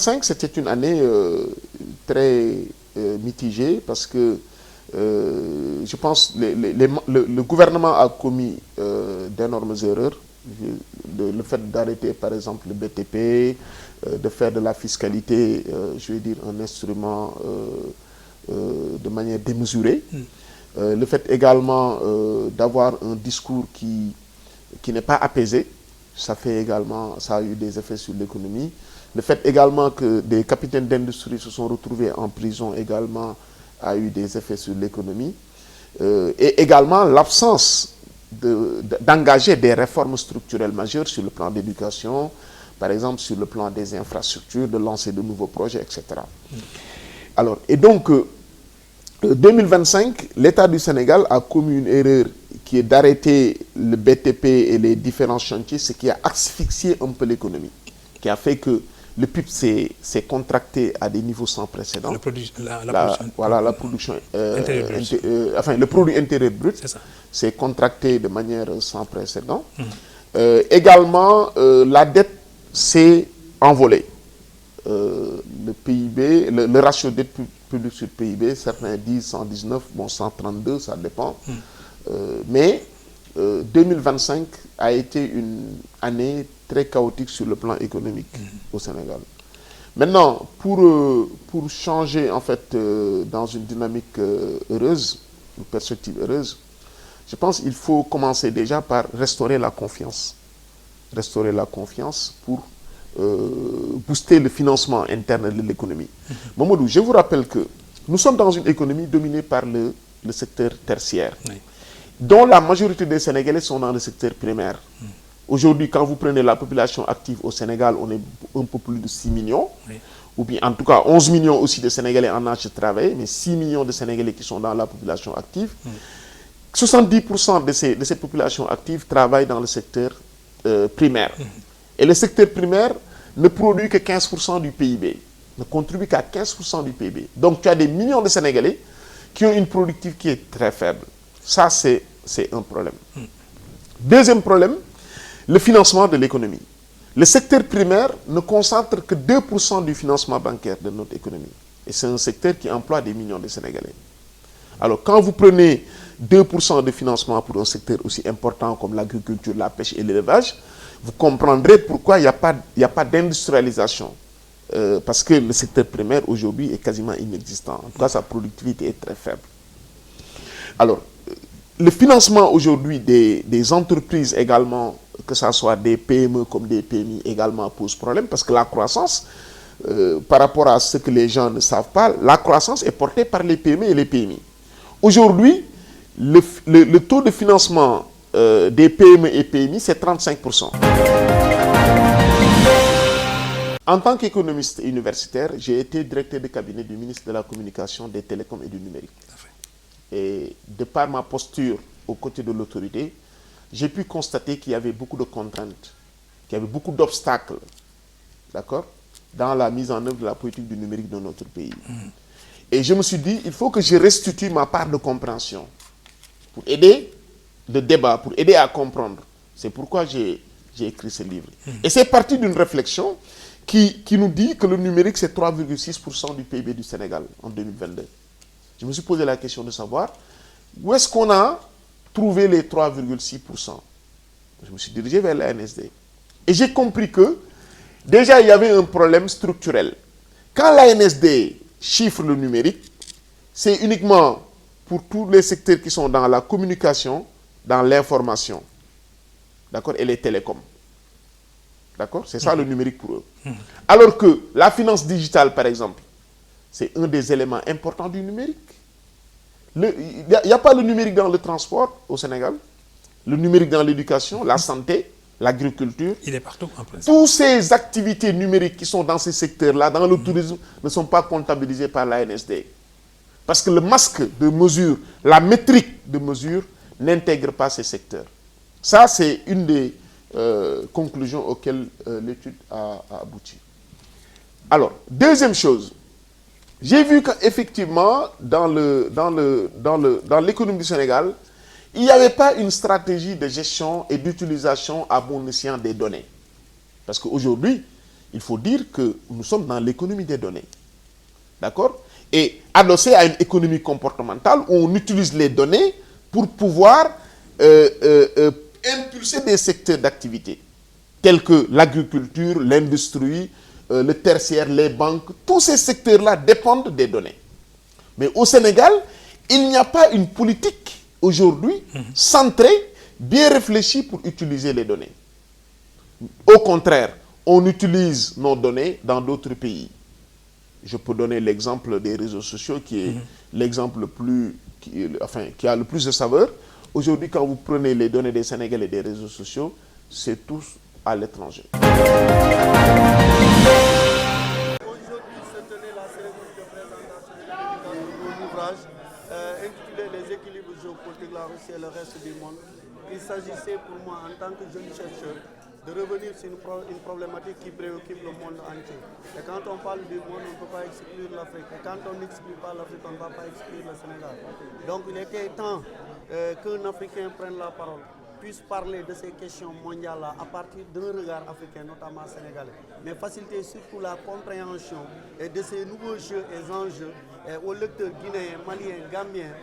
2005, c'était une année très mitigée parce que je pense que le gouvernement a commis d'énormes erreurs. Le fait d'arrêter par exemple le BTP, de faire de la fiscalité, je vais dire, un instrument de manière démesurée. Le fait également d'avoir un discours qui n'est pas apaisé, ça a eu des effets sur l'économie. Le fait également que des capitaines d'industrie se sont retrouvés en prison également a eu des effets sur l'économie. Et également l'absence d'engager des réformes structurelles majeures sur le plan d'éducation, par exemple sur le plan des infrastructures, de lancer de nouveaux projets, etc. Alors, et donc, 2025, l'État du Sénégal a commis une erreur qui est d'arrêter le BTP et les différents chantiers, ce qui a asphyxié un peu l'économie, qui a fait que le PIB s'est contracté à des niveaux sans précédent. La production le produit intérieur brut s'est contracté de manière sans précédent. Également, la dette s'est envolée. Le PIB, le ratio dette publique sur PIB, certains disent 119, bon 132, ça dépend. Mais 2025 a été une année très chaotique sur le plan économique au Sénégal. Maintenant, pour changer en fait dans une dynamique heureuse, une perspective heureuse, je pense qu'il faut commencer déjà par restaurer la confiance. Restaurer la confiance pour booster le financement interne de l'économie. Mamadou, je vous rappelle que nous sommes dans une économie dominée par le secteur tertiaire, dont la majorité des Sénégalais sont dans le secteur primaire. Aujourd'hui, quand vous prenez la population active au Sénégal, on est un peu plus de 6 millions, ou bien en tout cas 11 millions aussi de Sénégalais en âge de travailler, mais 6 millions de Sénégalais qui sont dans la population active. 70% de cette population active travaillent dans le secteur primaire. Et le secteur primaire ne produit que 15% du PIB, ne contribue qu'à 15% du PIB. Donc tu as des millions de Sénégalais qui ont une productivité qui est très faible. Ça, c'est un problème. Deuxième problème, le financement de l'économie. Le secteur primaire ne concentre que 2% du financement bancaire de notre économie. Et c'est un secteur qui emploie des millions de Sénégalais. Alors, quand vous prenez 2% de financement pour un secteur aussi important comme l'agriculture, la pêche et l'élevage, vous comprendrez pourquoi il n'y a pas d'industrialisation. Parce que le secteur primaire aujourd'hui est quasiment inexistant. En tout cas, sa productivité est très faible. Alors, le financement aujourd'hui des entreprises également, que ce soit des PME comme des PMI également, pose problème parce que la croissance, par rapport à ce que les gens ne savent pas, la croissance est portée par les PME et les PMI. Aujourd'hui, le taux de financement des PME et PMI, c'est 35%. En tant qu'économiste universitaire, j'ai été directeur de cabinet du ministre de la Communication, des Télécoms et du Numérique. Et de par ma posture aux côtés de l'autorité, j'ai pu constater qu'il y avait beaucoup de contraintes, qu'il y avait beaucoup d'obstacles, d'accord, dans la mise en œuvre de la politique du numérique dans notre pays. Et je me suis dit, il faut que je restitue ma part de compréhension pour aider le débat, pour aider à comprendre. C'est pourquoi j'ai écrit ce livre. Et c'est parti d'une réflexion qui nous dit que le numérique, c'est 3,6% du PIB du Sénégal en 2022. Je me suis posé la question de savoir où est-ce qu'on a trouvé les 3,6%. Je me suis dirigé vers la NSD. Et j'ai compris que déjà il y avait un problème structurel. Quand la NSD chiffre le numérique, c'est uniquement pour tous les secteurs qui sont dans la communication, dans l'information, d'accord, et les télécoms. D'accord? C'est ça le numérique pour eux. Alors que la finance digitale, par exemple, c'est un des éléments importants du numérique. Il n'y a pas le numérique dans le transport au Sénégal, le numérique dans l'éducation, la santé, l'agriculture. Il est partout en principe. Toutes ces activités numériques qui sont dans ces secteurs-là, dans le tourisme, ne sont pas comptabilisées par la NSD. Parce que le masque de mesure, la métrique de mesure, n'intègre pas ces secteurs. Ça, c'est une des conclusions auxquelles l'étude a abouti. Alors, deuxième chose, j'ai vu qu'effectivement, dans l'économie du Sénégal, il n'y avait pas une stratégie de gestion et d'utilisation à bon escient des données. Parce qu'aujourd'hui, il faut dire que nous sommes dans l'économie des données. D'accord? Et adossé à une économie comportementale où on utilise les données pour pouvoir impulser des secteurs d'activité tels que l'agriculture, l'industrie, le tertiaire, les banques. Tous ces secteurs-là dépendent des données. Mais au Sénégal, il n'y a pas une politique aujourd'hui centrée, bien réfléchie pour utiliser les données. Au contraire, on utilise nos données dans d'autres pays. Je peux donner l'exemple des réseaux sociaux qui est l'exemple le plus, qui a le plus de saveur. Aujourd'hui, quand vous prenez les données des Sénégalais et des réseaux sociaux, c'est tous à l'étranger. Aujourd'hui se tenait la cérémonie de présentation de mon ouvrage intitulé Les équilibres géopolitiques, la Russie et le reste du monde. Il s'agissait pour moi, en tant que jeune chercheur, de revenir sur une problématique qui préoccupe le monde entier. Et quand on parle du monde, on ne peut pas exclure l'Afrique. Et quand on n'exclut pas l'Afrique, on ne va pas exclure le Sénégal. Donc il était temps qu'un Africain prenne la parole, puisse parler de ces questions mondiales-là à partir d'un regard africain, notamment sénégalais. Mais faciliter surtout la compréhension de ces nouveaux jeux et enjeux aux lecteurs guinéens, maliens, gambiens,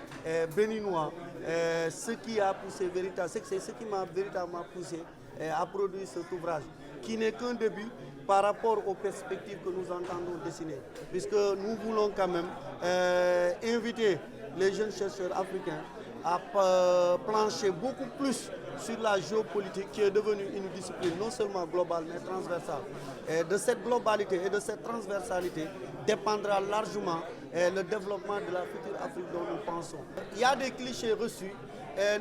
béninois, ce qui a poussé c'est ce qui m'a véritablement poussé à produire cet ouvrage, qui n'est qu'un début par rapport aux perspectives que nous entendons dessiner, puisque nous voulons quand même inviter les jeunes chercheurs africains à plancher beaucoup plus sur la géopolitique qui est devenue une discipline non seulement globale mais transversale. Et de cette globalité et de cette transversalité dépendra largement le développement de la future Afrique dont nous pensons. Il y a des clichés reçus.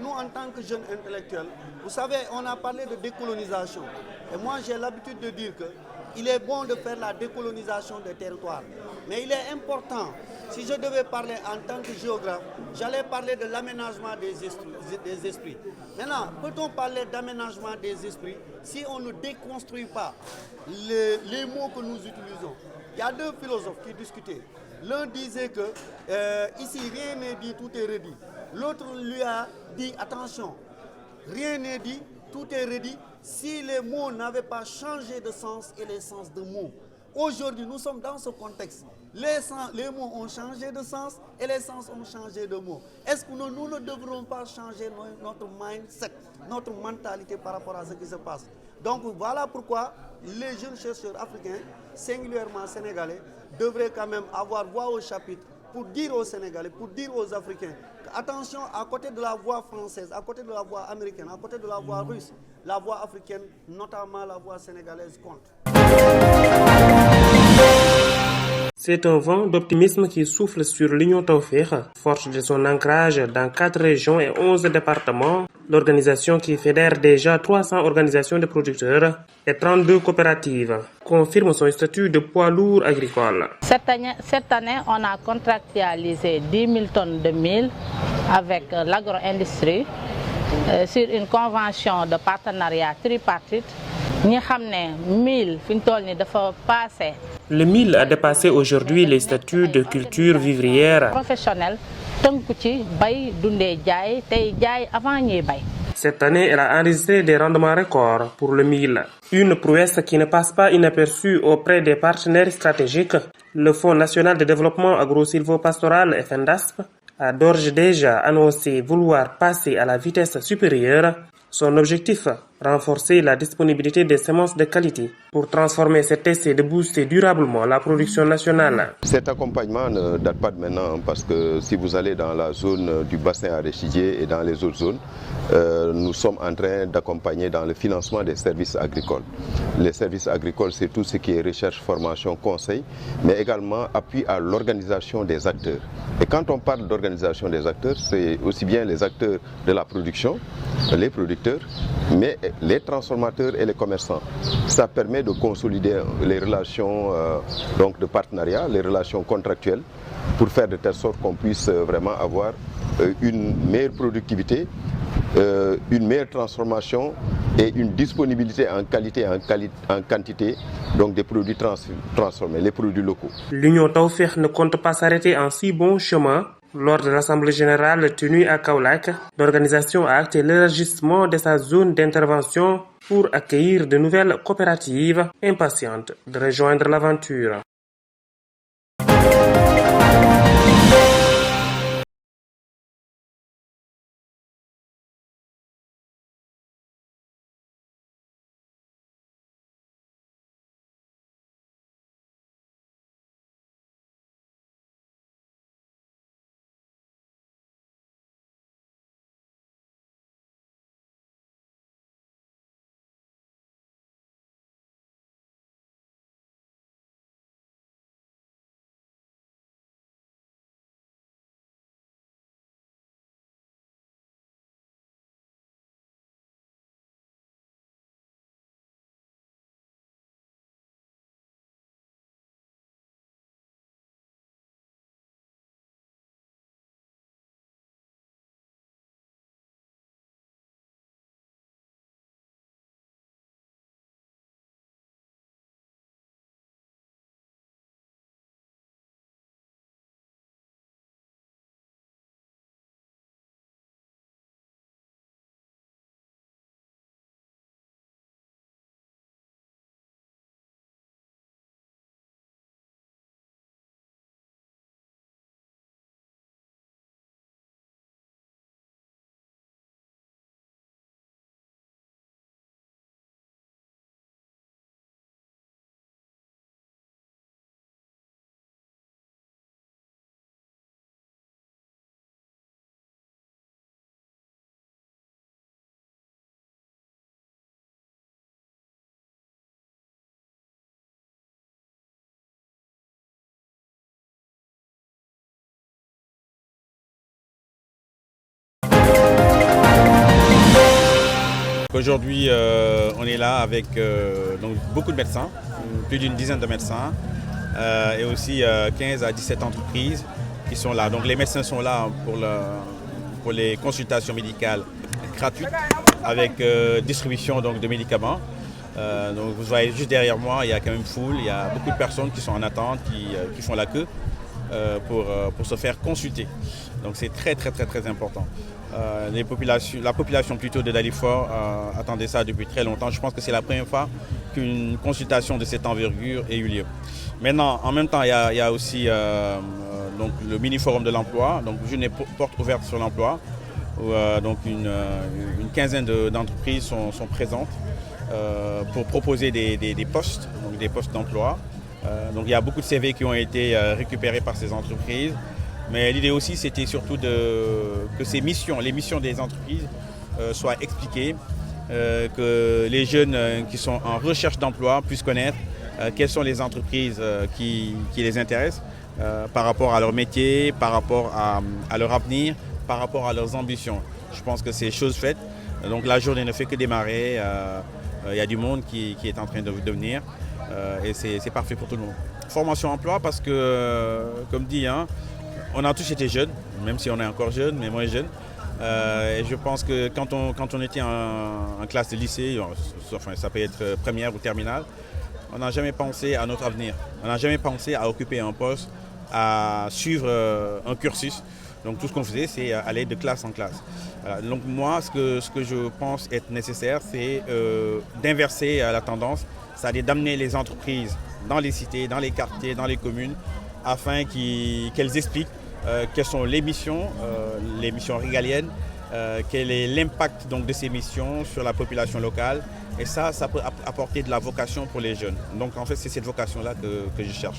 Nous, en tant que jeunes intellectuels, vous savez, on a parlé de décolonisation. Et moi, j'ai l'habitude de dire qu'il est bon de faire la décolonisation des territoires. Mais il est important, si je devais parler en tant que géographe, j'allais parler de l'aménagement des esprits. Maintenant, peut-on parler d'aménagement des esprits si on ne déconstruit pas les mots que nous utilisons? Il y a deux philosophes qui discutaient. L'un disait que ici, rien n'est dit, tout est redit. L'autre lui a dit, attention, rien n'est dit, tout est redit si les mots n'avaient pas changé de sens et les sens de mots. Aujourd'hui, nous sommes dans ce contexte. Les mots ont changé de sens et les sens ont changé de mots. Est-ce que nous ne devrons pas changer notre mindset, notre mentalité par rapport à ce qui se passe? Donc voilà pourquoi les jeunes chercheurs africains, singulièrement sénégalais, devraient quand même avoir voix au chapitre pour dire aux Sénégalais, pour dire aux Africains, attention, à côté de la voix française, à côté de la voix américaine, à côté de la voix russe, la voix africaine, notamment la voix sénégalaise, compte. C'est un vent d'optimisme qui souffle sur l'Union Tawfekh, forte de son ancrage dans 4 régions et 11 départements. L'organisation qui fédère déjà 300 organisations de producteurs et 32 coopératives confirme son statut de poids lourd agricole. Cette année, on a contractualisé 10 000 tonnes de mil avec l'agro-industrie sur une convention de partenariat tripartite. Le mil a dépassé aujourd'hui les statuts de culture vivrière. Cette année, elle a enregistré des rendements records pour le mil. Une prouesse qui ne passe pas inaperçue auprès des partenaires stratégiques. Le Fonds national de développement agro-silvopastoral FNDASP a d'ores et déjà annoncé vouloir passer à la vitesse supérieure. Son objectif, renforcer la disponibilité des semences de qualité pour transformer cet essai de booster durablement la production nationale. Cet accompagnement ne date pas de maintenant parce que si vous allez dans la zone du bassin arachidier et dans les autres zones, nous sommes en train d'accompagner dans le financement des services agricoles. Les services agricoles, c'est tout ce qui est recherche, formation, conseil, mais également appui à l'organisation des acteurs. Et quand on parle d'organisation des acteurs, c'est aussi bien les acteurs de la production, les producteurs, mais les transformateurs et les commerçants. Ça permet de consolider les relations donc de partenariat, les relations contractuelles, pour faire de telle sorte qu'on puisse vraiment avoir une meilleure productivité, une meilleure transformation et une disponibilité en qualité et en quantité donc des produits transformés, les produits locaux. L'Union Tawfekh ne compte pas s'arrêter en si bon chemin. Lors de l'Assemblée générale tenue à Kaolack, l'organisation a acté l'élargissement de sa zone d'intervention pour accueillir de nouvelles coopératives impatientes de rejoindre l'aventure. Aujourd'hui, on est là avec donc beaucoup de médecins, plus d'une dizaine de médecins, et aussi 15 à 17 entreprises qui sont là. Donc les médecins sont là pour les consultations médicales gratuites avec distribution donc, de médicaments. Donc vous voyez juste derrière moi, il y a quand même foule, il y a beaucoup de personnes qui sont en attente, qui font la queue pour se faire consulter. Donc c'est très important. La population plutôt de Dalifort attendait ça depuis très longtemps. Je pense que c'est la première fois qu'une consultation de cette envergure ait eu lieu. Maintenant, en même temps, il y a aussi donc le mini-forum de l'emploi, donc journée porte ouverte sur l'emploi, où donc une quinzaine d'entreprises sont présentes pour proposer des postes, donc des postes d'emploi. Donc il y a beaucoup de CV qui ont été récupérés par ces entreprises. Mais l'idée aussi, c'était surtout que les missions des entreprises soient expliquées, que les jeunes qui sont en recherche d'emploi puissent connaître quelles sont les entreprises qui les intéressent par rapport à leur métier, par rapport à leur avenir, par rapport à leurs ambitions. Je pense que c'est chose faite. Donc la journée ne fait que démarrer. Il y a du monde qui est en train de venir et c'est parfait pour tout le monde. Formation emploi parce que, comme dit, on a tous été jeunes, même si on est encore jeune, mais moins jeune. Et je pense que quand on était en classe de lycée, enfin, ça peut être première ou terminale, on n'a jamais pensé à notre avenir. On n'a jamais pensé à occuper un poste, à suivre un cursus. Donc tout ce qu'on faisait, c'est aller de classe en classe. Voilà. Donc moi, ce que je pense être nécessaire, c'est d'inverser la tendance, c'est-à-dire d'amener les entreprises dans les cités, dans les quartiers, dans les communes, afin qu'elles expliquent quelles sont les missions régaliennes, quel est l'impact donc, de ces missions sur la population locale. Et ça peut apporter de la vocation pour les jeunes. Donc en fait, c'est cette vocation-là que je cherche.